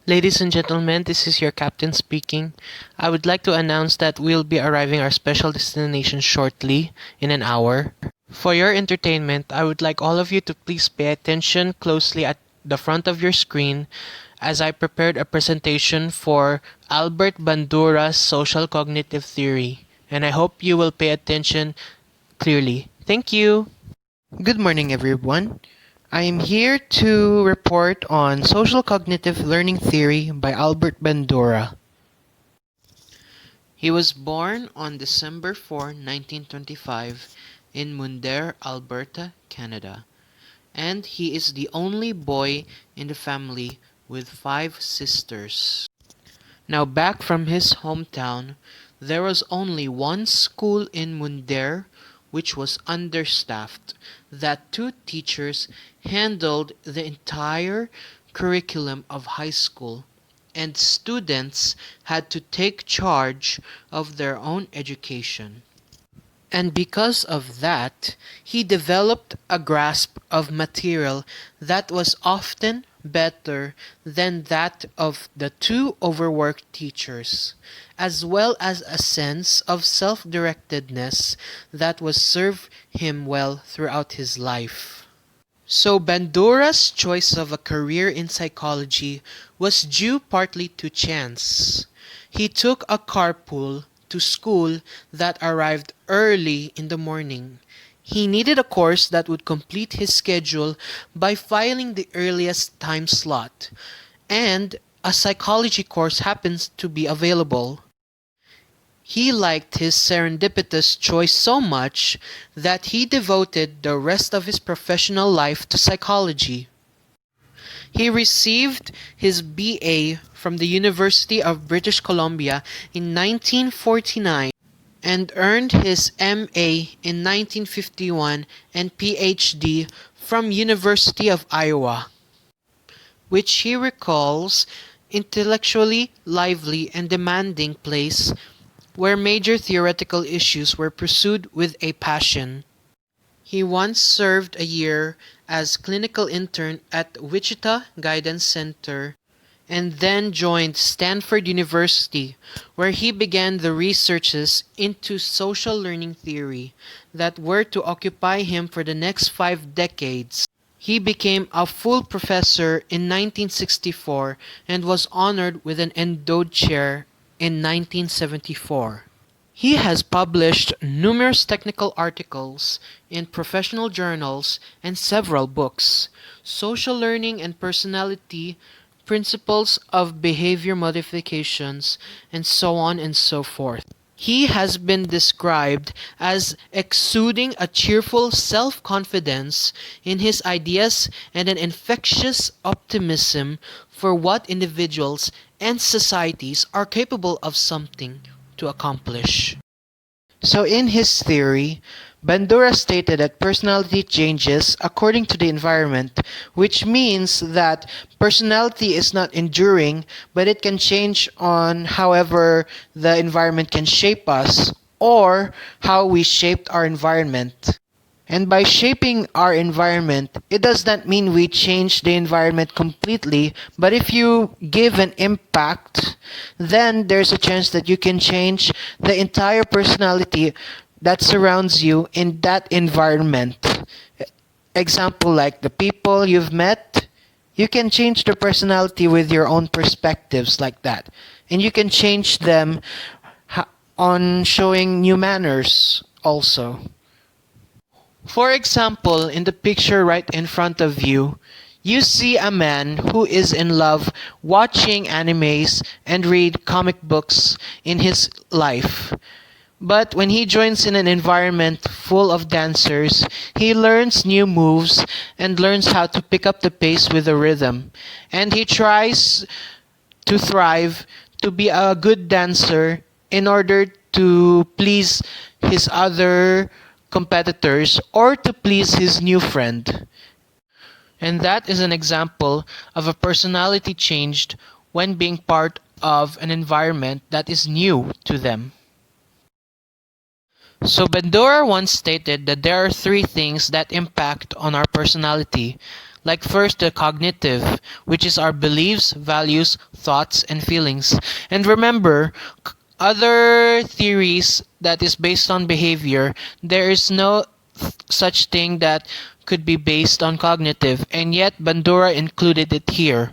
Ladies and gentlemen, this is your captain speaking. I would like to announce that we'll be arriving our special destination shortly, in an hour. For your entertainment, I would like all of you to please pay attention closely at the front of your screen as I prepared a presentation for Albert Bandura's social cognitive theory, and I hope you will pay attention clearly. Thank you. Good morning, everyone. I am here to report on social cognitive learning theory by Albert Bandura. He was born on December 4, 1925 in Mundare, Alberta, Canada, and he is the only boy in the family with 5 sisters. Now back from his hometown, there was only one school in Mundare which was understaffed, that 2 teachers handled the entire curriculum of high school, and students had to take charge of their own education. And because of that, he developed a grasp of material that was often better than that of the 2 overworked teachers, as well as a sense of self-directedness that was served him well throughout his life. So Bandura's choice of a career in psychology was due partly to chance. He took a carpool to school that arrived early in the morning. He needed a course that would complete his schedule by filing the earliest time slot, and a psychology course happens to be available. He liked his serendipitous choice so much that he devoted the rest of his professional life to psychology. He received his BA from the University of British Columbia in 1949 and earned his MA in 1951 and PhD from University of Iowa, which he recalls intellectually lively and demanding place where major theoretical issues were pursued with a passion. He once served a year as clinical intern at Wichita Guidance Center and then joined Stanford University, where he began the researches into social learning theory that were to occupy him for the next 5 decades. He became a full professor in 1964 and was honored with an endowed chair in 1974. He has published numerous technical articles in professional journals and several books, Social Learning and Personality, Principles of Behavior Modifications, and so on and so forth. He has been described as exuding a cheerful self-confidence in his ideas and an infectious optimism for what individuals and societies are capable of something to accomplish. So in his theory, Bandura stated that personality changes according to the environment, which means that personality is not enduring, but it can change on however the environment can shape us or how we shaped our environment. And by shaping our environment, it does not mean we change the environment completely, but if you give an impact, then there's a chance that you can change the entire personality that surrounds you in that environment. Example like the people you've met, you can change their personality with your own perspectives like that. And you can change them on showing new manners also. For example, in the picture right in front of you, you see a man who is in love watching animes and read comic books in his life. But when he joins in an environment full of dancers, he learns new moves and learns how to pick up the pace with the rhythm. And he tries to thrive, to be a good dancer in order to please his other competitors or to please his new friend. And that is an example of a personality changed when being part of an environment that is new to them. So Bandura once stated that there are 3 things that impact on our personality: Like first the cognitive, which is our beliefs, values, thoughts, and feelings. And remember, other theories that is based on behavior, there is no such thing that could be based on cognitive, and yet Bandura included it here.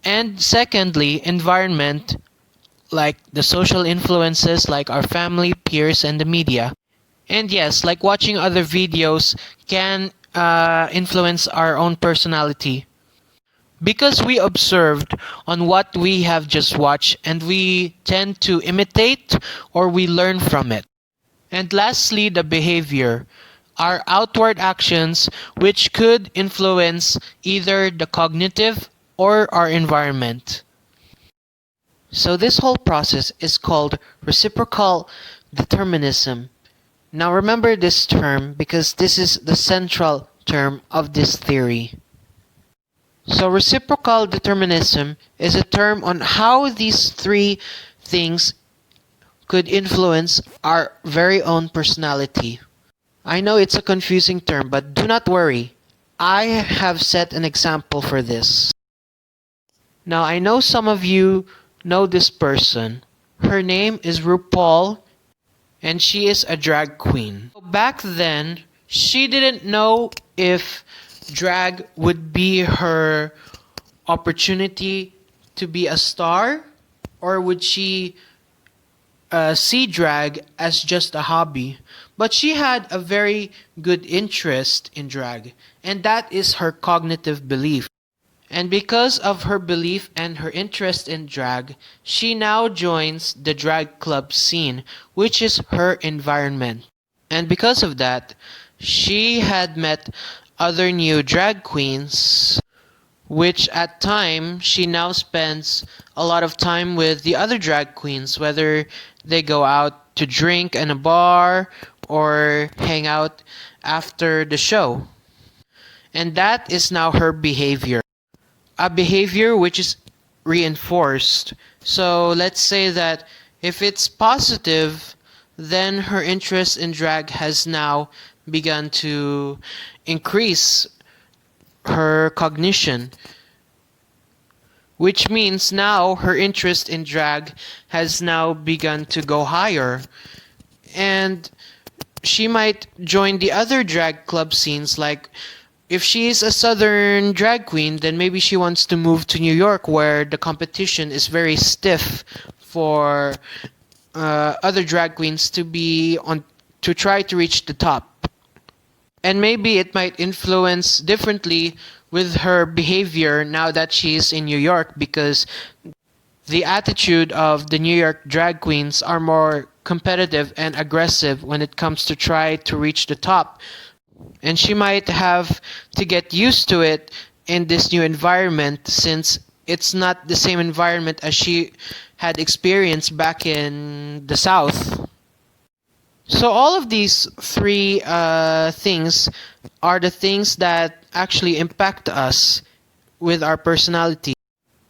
And secondly, environment, like the social influences like our family, peers, and the media. And yes, like watching other videos can influence our own personality. Because we observed on what we have just watched and we tend to imitate or we learn from it. And lastly, the behavior. Our outward actions which could influence either the cognitive or our environment. So this whole process is called reciprocal determinism. Now remember this term because this is the central term of this theory. So reciprocal determinism is a term on how these three things could influence our very own personality. I know it's a confusing term, but do not worry. I have set an example for this. Now I know some of you know this person. Her name is RuPaul, and she is a drag queen. Back then, she didn't know if drag would be her opportunity to be a star, or would she see drag as just a hobby. But she had a very good interest in drag, and that is her cognitive belief. And because of her belief and her interest in drag, she now joins the drag club scene, which is her environment. And because of that, she had met other new drag queens, which at time she now spends a lot of time with the other drag queens, whether they go out to drink in a bar or hang out after the show. And that is now her behavior. A behavior which is reinforced. So let's say that if it's positive, then her interest in drag has now begun to increase her cognition, which means now her interest in drag has now begun to go higher, and she might join the other drag club scenes. Like if she's a southern drag queen, then maybe she wants to move to New York where the competition is very stiff for other drag queens to be on to try to reach the top. And maybe it might influence differently with her behavior now that she's in New York, because the attitude of the New York drag queens are more competitive and aggressive when it comes to try to reach the top. And she might have to get used to it in this new environment, since it's not the same environment as she had experienced back in the South. So all of these three things are the things that actually impact us with our personality.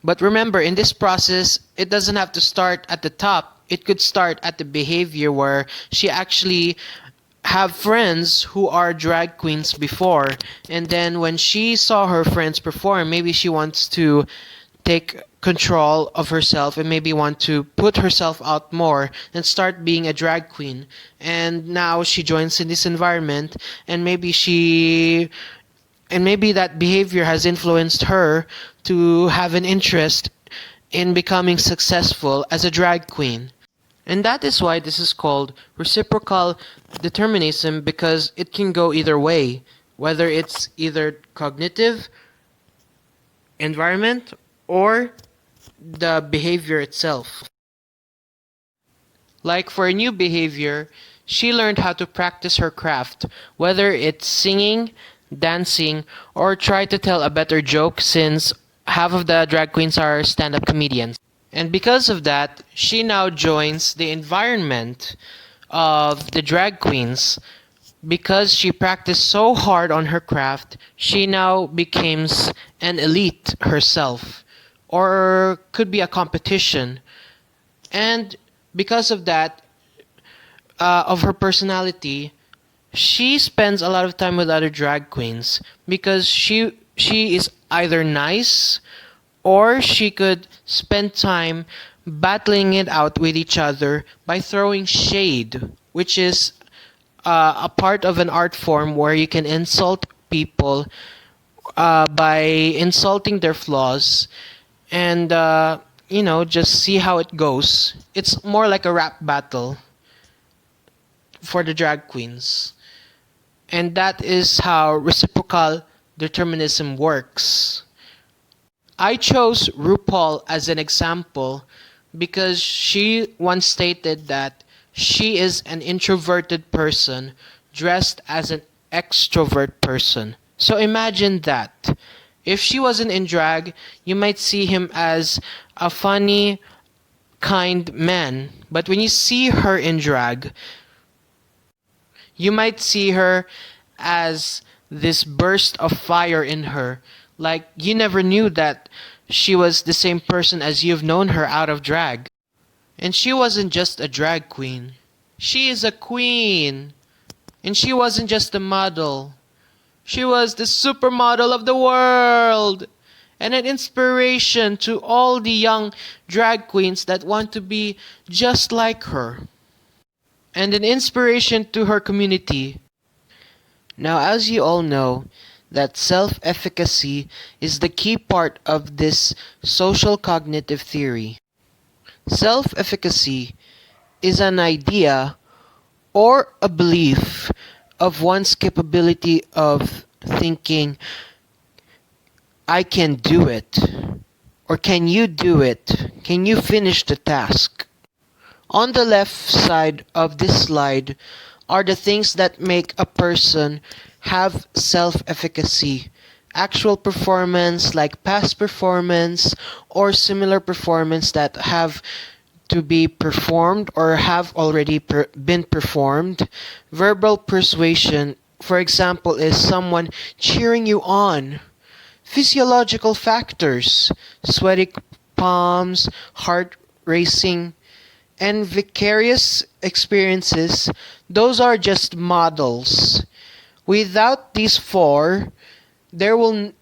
But remember, in this process, it doesn't have to start at the top. It could start at the behavior where she actually have friends who are drag queens before, and then when she saw her friends perform, maybe she wants to take control of herself and maybe want to put herself out more and start being a drag queen. And now she joins in this environment, and maybe that behavior has influenced her to have an interest in becoming successful as a drag queen. And that is why this is called reciprocal determinism, because it can go either way, whether it's either cognitive, environment, or the behavior itself. Like for a new behavior, she learned how to practice her craft, whether it's singing, dancing, or try to tell a better joke, since half of the drag queens are stand-up comedians. And because of that, she now joins the environment of the drag queens. Because she practiced so hard on her craft, she now becomes an elite herself, or could be a competition. And because of that, of her personality, she spends a lot of time with other drag queens because she she is either nice or she could spend time battling it out with each other by throwing shade, which is a part of an art form where you can insult people by insulting their flaws and just see how it goes. It's more like a rap battle for the drag queens. And that is how reciprocal determinism works. I chose RuPaul as an example because she once stated that she is an introverted person dressed as an extrovert person. So imagine that. If she wasn't in drag, you might see him as a funny, kind man. But when you see her in drag, you might see her as this burst of fire in her. Like, you never knew that she was the same person as you've known her out of drag. And she wasn't just a drag queen. She is a queen. And she wasn't just a model. She was the supermodel of the world. And an inspiration to all the young drag queens that want to be just like her. And an inspiration to her community. Now, as you all know, that self-efficacy is the key part of this social cognitive theory. Self-efficacy is an idea or a belief of one's capability of thinking, I can do it, or can you do it? Can you finish the task? On the left side of this slide are the things that make a person have self-efficacy. Actual performance like past performance or similar performance that have to be performed or have already been performed. Verbal persuasion, for example, is someone cheering you on. Physiological factors, sweaty palms, heart racing, and vicarious experiences, those are just models. Without these four, there will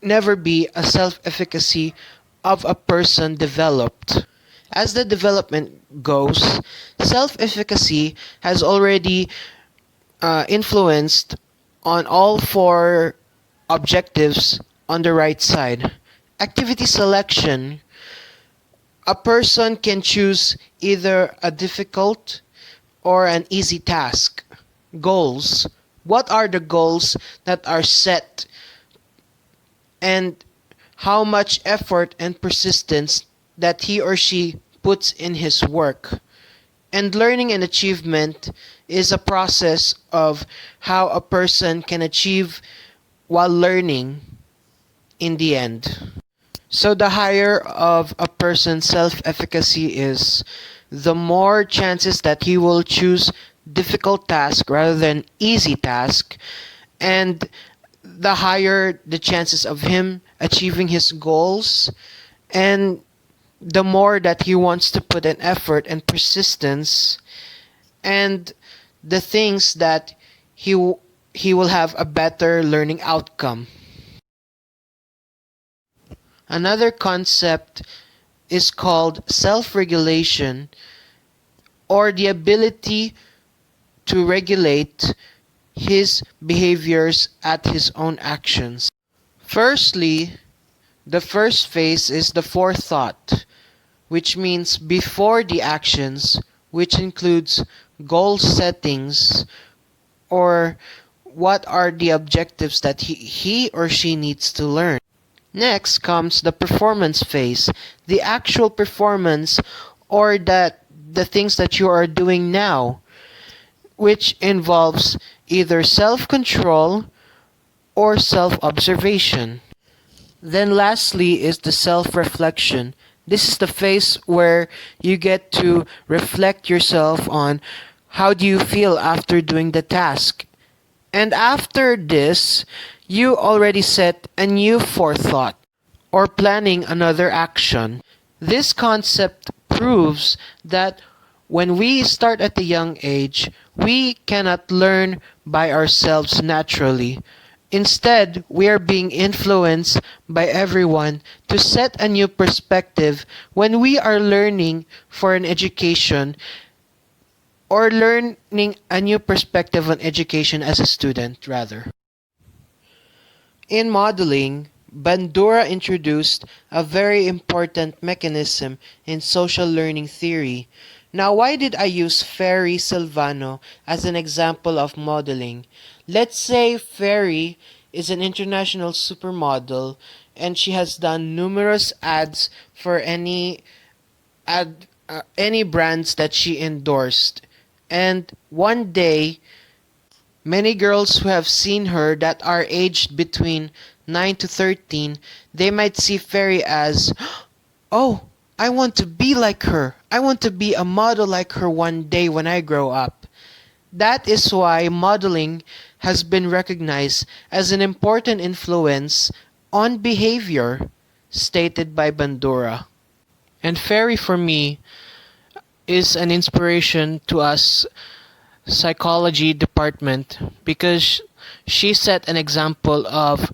never be a self-efficacy of a person developed. As the development goes, self-efficacy has already influenced on all four objectives on the right side. Activity selection. A person can choose either a difficult or an easy task. Goals. What are the goals that are set? And how much effort and persistence that he or she puts in his work. And learning and achievement is a process of how a person can achieve while learning in the end. So the higher of a person's self-efficacy is, the more chances that he will choose difficult task rather than easy task, and the higher the chances of him achieving his goals, and the more that he wants to put an effort and persistence, and the things that he will have a better learning outcome. Another concept is called self-regulation, or the ability to regulate his behaviors at his own actions. Firstly, the first phase is the forethought, which means before the actions, which includes goal settings or what are the objectives that he or she needs to learn. Next comes the performance phase, the actual performance or the things that you are doing now, which involves either self-control or self-observation. Then lastly is the self-reflection. This is the phase where you get to reflect yourself on how do you feel after doing the task. And after this, you already set a new forethought or planning another action. This concept proves that when we start at a young age, we cannot learn by ourselves naturally. Instead, we are being influenced by everyone to set a new perspective when we are learning for an education or learning a new perspective on education as a student, rather. In modeling, Bandura introduced a very important mechanism in social learning theory. Now, why did I use Ferry Silvano as an example of modeling? Let's say Ferry is an international supermodel and she has done numerous ads for any brands that she endorsed. And one day, many girls who have seen her that are aged between 9 to 13, they might see Fairy as, oh, I want to be like her. I want to be a model like her one day when I grow up. That is why modeling has been recognized as an important influence on behavior, stated by Bandura. And Fairy, for me, is an inspiration to us psychology department because she set an example of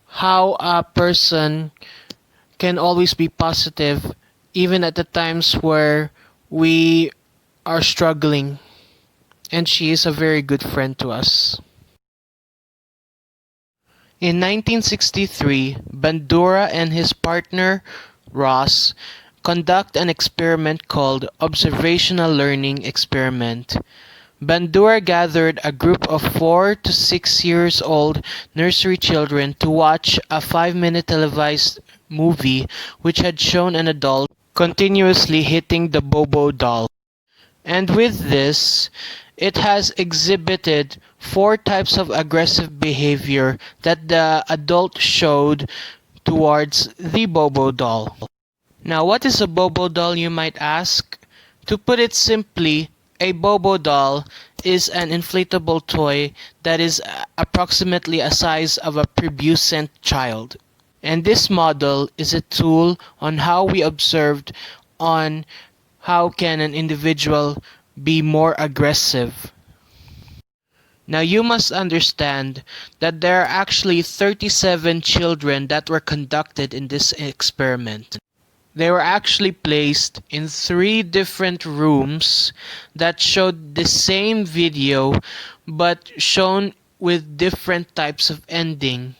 how a person can always be positive even at the times where we are struggling, and she is a very good friend to us. In 1963, Bandura and his partner Ross conduct an experiment called Observational Learning Experiment. Bandura gathered a group of 4 to 6 years old nursery children to watch a 5-minute televised movie which had shown an adult continuously hitting the Bobo doll. And with this, it has exhibited 4 types of aggressive behavior that the adult showed towards the Bobo doll. Now, what is a Bobo doll, you might ask? To put it simply, a Bobo doll is an inflatable toy that is approximately a size of a pubescent child. And this model is a tool on how we observed on how can an individual be more aggressive. Now you must understand that there are actually 37 children that were conducted in this experiment. They were actually placed in 3 different rooms that showed the same video but shown with different types of ending.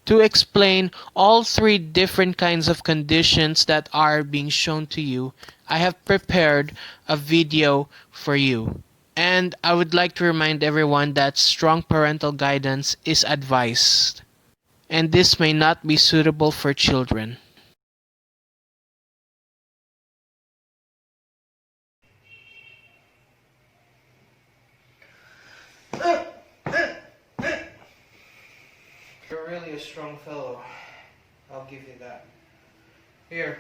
To explain all 3 different kinds of conditions that are being shown to you, I have prepared a video for you. And I would like to remind everyone that strong parental guidance is advised, and this may not be suitable for children. You're really a strong fellow. I'll give you that. Here.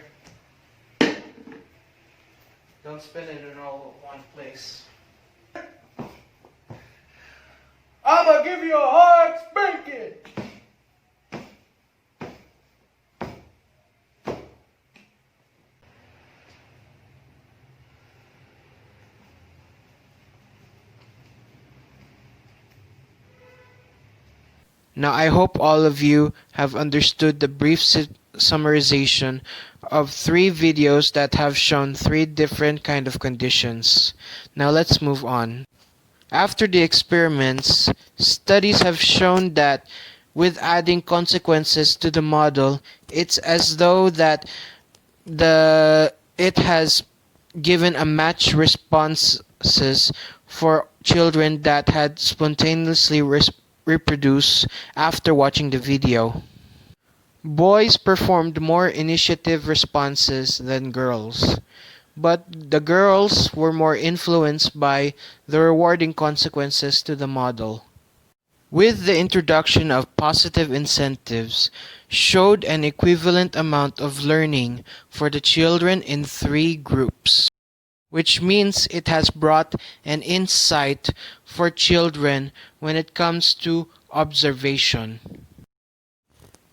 Don't spin it in all one place. I'ma give you a hard spanking! Now I hope all of you have understood the brief summarization of 3 videos that have shown 3 different kind of conditions. Now let's move on. After the experiments, studies have shown that with adding consequences to the model, it's as though that it has given a match responses for children that had spontaneously reproduce after watching the video. Boys performed more initiative responses than girls, but the girls were more influenced by the rewarding consequences to the model. With the introduction of positive incentives, showed an equivalent amount of learning for the children in 3 groups, which means it has brought an insight for children when it comes to observation.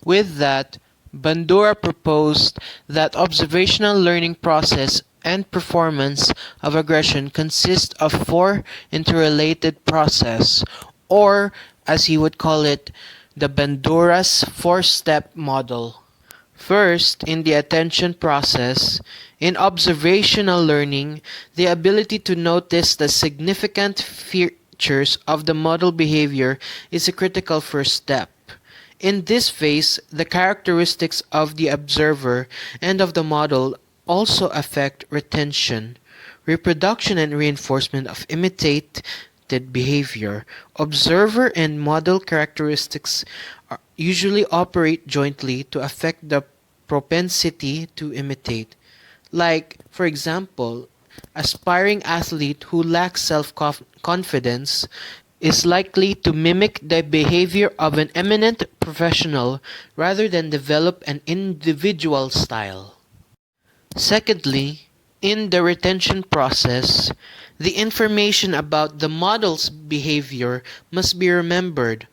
With that, Bandura proposed that observational learning process and performance of aggression consist of 4 interrelated process, or as he would call it, the Bandura's four-step model. First, in the attention process, in observational learning, the ability to notice the significant features of the model behavior is a critical first step. In this phase, the characteristics of the observer and of the model also affect retention, reproduction, and reinforcement of imitated behavior. Observer and model characteristics usually operate jointly to affect the propensity to imitate. Like, for example, aspiring athlete who lacks self-confidence is likely to mimic the behavior of an eminent professional rather than develop an individual style. Secondly, in the retention process, the information about the model's behavior must be remembered.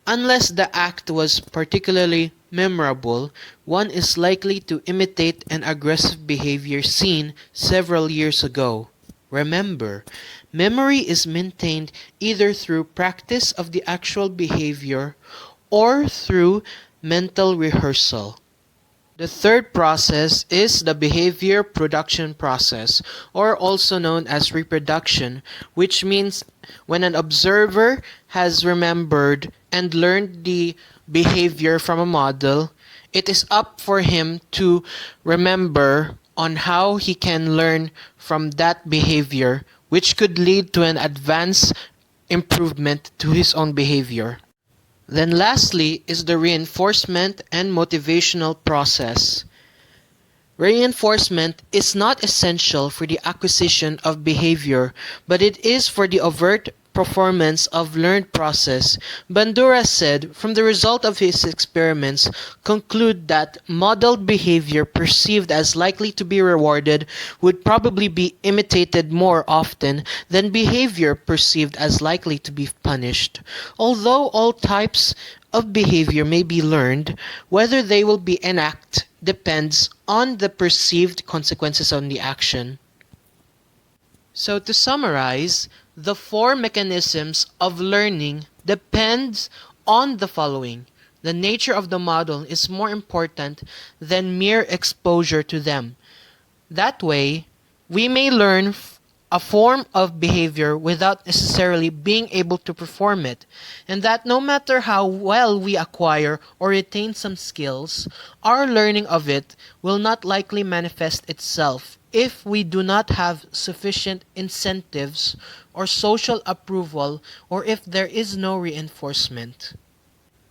Unless the act was particularly memorable, one is likely to imitate an aggressive behavior seen several years ago. Remember, memory is maintained either through practice of the actual behavior or through mental rehearsal. The third process is the behavior production process, or also known as reproduction, which means when an observer has remembered and learned the behavior from a model, it is up for him to remember on how he can learn from that behavior, which could lead to an advanced improvement to his own behavior. Then lastly is the reinforcement and motivational process. Reinforcement is not essential for the acquisition of behavior, but it is for the overt performance of learned process. Bandura said, from the result of his experiments, conclude that modeled behavior perceived as likely to be rewarded would probably be imitated more often than behavior perceived as likely to be punished. Although all types of behavior may be learned, whether they will be enacted depends on the perceived consequences of the action. So to summarize, the four mechanisms of learning depends on the following. The nature of the model is more important than mere exposure to them. That way, we may learn a form of behavior without necessarily being able to perform it, and that no matter how well we acquire or retain some skills, our learning of it will not likely manifest itself if we do not have sufficient incentives or social approval, or if there is no reinforcement.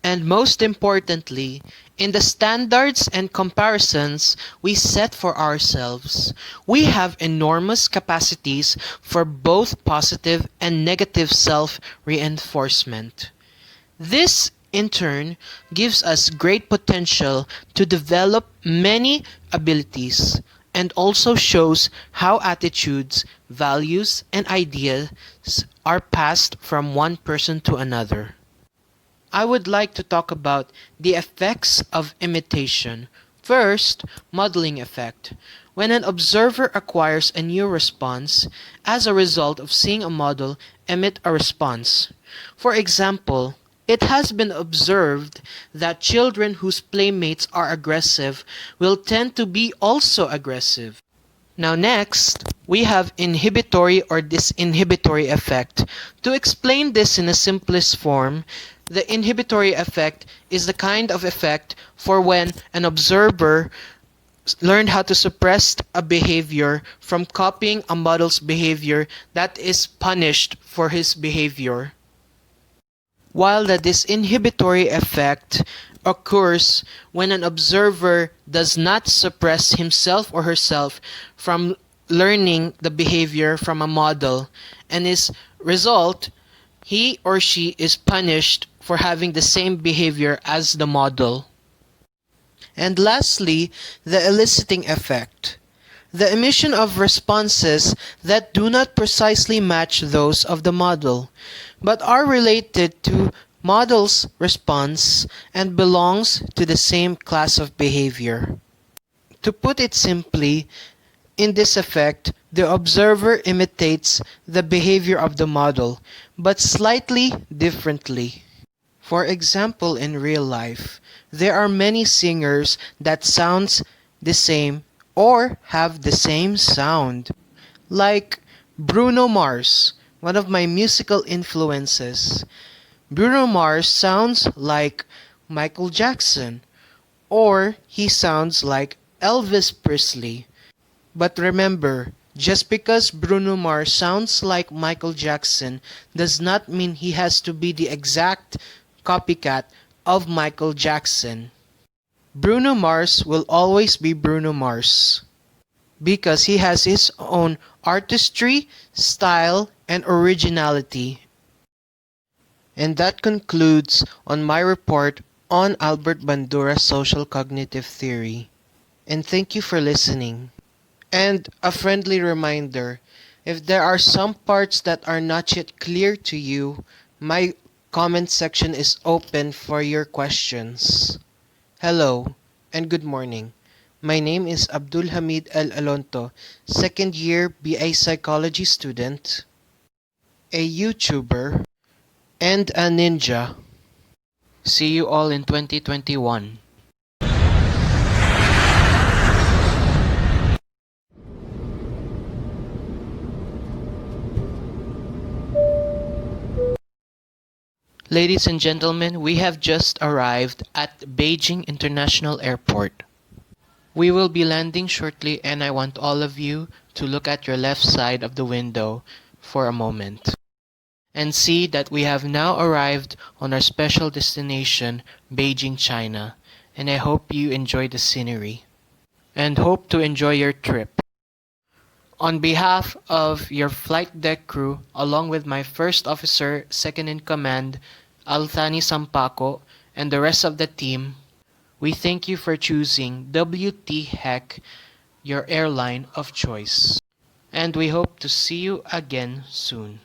And most importantly, in the standards and comparisons we set for ourselves, we have enormous capacities for both positive and negative self-reinforcement. This, in turn, gives us great potential to develop many abilities, and also shows how attitudes, values, and ideas are passed from one person to another. I would like to talk about the effects of imitation. First, modeling effect. When an observer acquires a new response as a result of seeing a model emit a response. For example, it has been observed that children whose playmates are aggressive will tend to be also aggressive. Now next, we have inhibitory or disinhibitory effect. To explain this in the simplest form, the inhibitory effect is the kind of effect for when an observer learned how to suppress a behavior from copying a model's behavior that is punished for his behavior. While the disinhibitory effect occurs when an observer does not suppress himself or herself from learning the behavior from a model, and as a result, he or she is punished for having the same behavior as the model. And lastly, the eliciting effect. The emission of responses that do not precisely match those of the model, but are related to model's response and belongs to the same class of behavior. To put it simply, in this effect, the observer imitates the behavior of the model, but slightly differently. For example, in real life, there are many singers that sounds the same or have the same sound. Like Bruno Mars, one of my musical influences. Bruno Mars sounds like Michael Jackson, or he sounds like Elvis Presley. But remember, just because Bruno Mars sounds like Michael Jackson does not mean he has to be the exact copycat of Michael Jackson. Bruno Mars will always be Bruno Mars because he has his own artistry, style, and originality. And that concludes on my report on Albert Bandura's social cognitive theory. And thank you for listening. And a friendly reminder, if there are some parts that are not yet clear to you, my comment section is open for your questions. Hello and good morning. My name is Abdul Hamid Alonto, second year BA Psychology student, a YouTuber, and a ninja. See you all in 2021. Ladies and gentlemen, we have just arrived at Beijing International Airport. We will be landing shortly and I want all of you to look at your left side of the window for a moment and see that we have now arrived on our special destination, Beijing, China. And I hope you enjoy the scenery and hope to enjoy your trip. On behalf of your flight deck crew, along with my first officer, second in command, Althani Sampako, and the rest of the team, we thank you for choosing WT Heck, your airline of choice. And we hope to see you again soon.